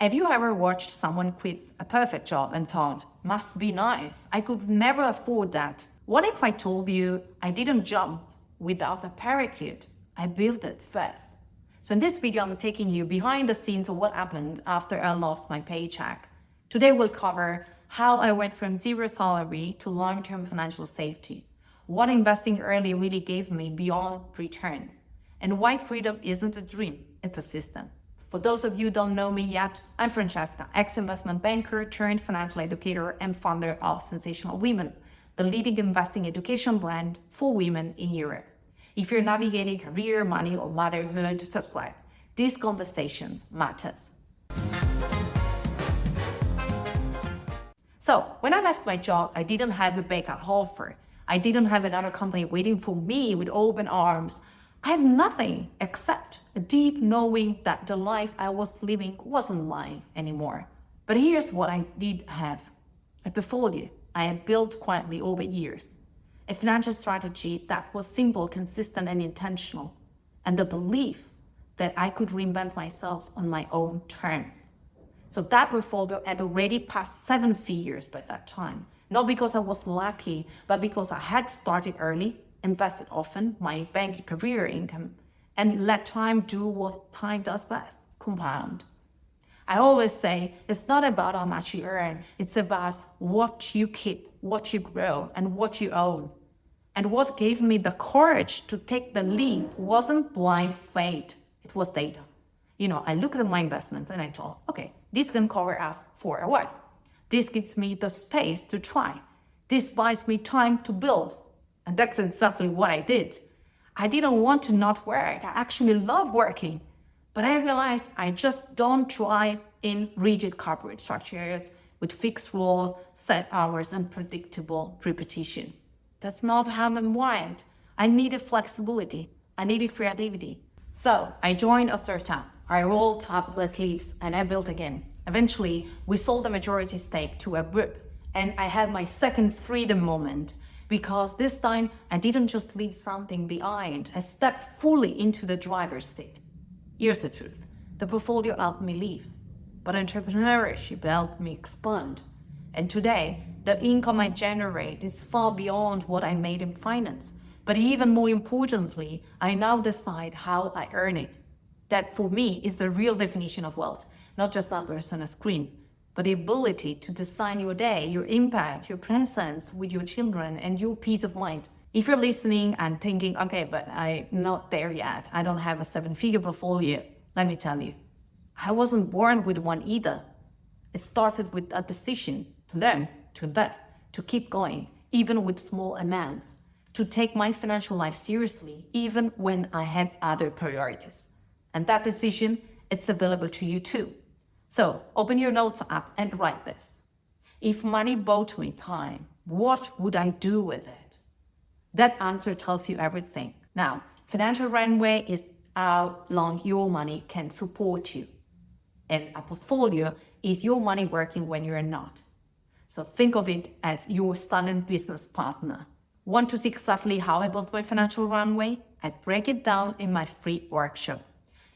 Have you ever watched someone quit a perfect job and thought, must be nice, I could never afford that? What if I told you I didn't jump without a parachute? I built it first. So in this video, I'm taking you behind the scenes of what happened after I lost my paycheck. Today we'll cover how I went from zero salary to long-term financial safety, what investing early really gave me beyond returns, and why freedom isn't a dream, it's a system. For those of you who don't know me yet, I'm Francesca, ex-investment banker turned financial educator and founder of Centsational Women, the leading investing education brand for women in Europe. If you're navigating career, money, or motherhood, subscribe. These conversations matters. So when I left my job, I didn't have a backup offer. I didn't have another company waiting for me with open arms. I had nothing except a deep knowing that the life I was living wasn't mine anymore. But here's what I did have: a portfolio I had built quietly over years, a financial strategy that was simple, consistent, and intentional, and the belief that I could reinvent myself on my own terms. So that portfolio had already passed 7 figures by that time, not because I was lucky, but because I had started early, invested often, my banking career income, and let time do what time does best: compound. I always say it's not about how much you earn, it's about what you keep, what you grow, and what you own. And what gave me the courage to take the leap wasn't blind faith, it was data. I looked at my investments and I thought, okay, this can cover us for a while. This gives me the space to try. This buys me time to build. And that's exactly what I did. I didn't want to not work. I actually love working. But I realized I just don't thrive in rigid corporate structures with fixed roles, set hours, and predictable repetition. That's not how I'm wired. I needed flexibility. I needed creativity. So I joined a startup. I rolled up the sleeves and I built again. Eventually, we sold the majority stake to a group, and I had my second freedom moment, because this time I didn't just leave something behind. I stepped fully into the driver's seat. Here's the truth: the portfolio helped me leave, but entrepreneurship helped me expand. And today, the income I generate is far beyond what I made in finance. But even more importantly, I now decide how I earn it. That for me is the real definition of wealth, not just numbers on a screen, but the ability to design your day, your impact, your presence with your children, and your peace of mind. If you're listening and thinking, okay, but I'm not there yet, I don't have a 7-figure portfolio, let me tell you, I wasn't born with one either. It started with a decision to learn, to invest, to keep going, even with small amounts, to take my financial life seriously, even when I had other priorities. And that decision, it's available to you too. So open your notes app and write this: if money bought me time, what would I do with it? That answer tells you everything. Now, financial runway is how long your money can support you. And a portfolio is your money working when you're not. So think of it as your silent business partner. Want to see exactly how I built my financial runway? I break it down in my free workshop.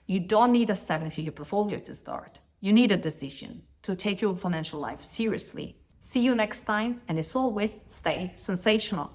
You don't need a 7-figure portfolio to start. You need a decision to take your financial life seriously. See you next time, and as always, stay sensational.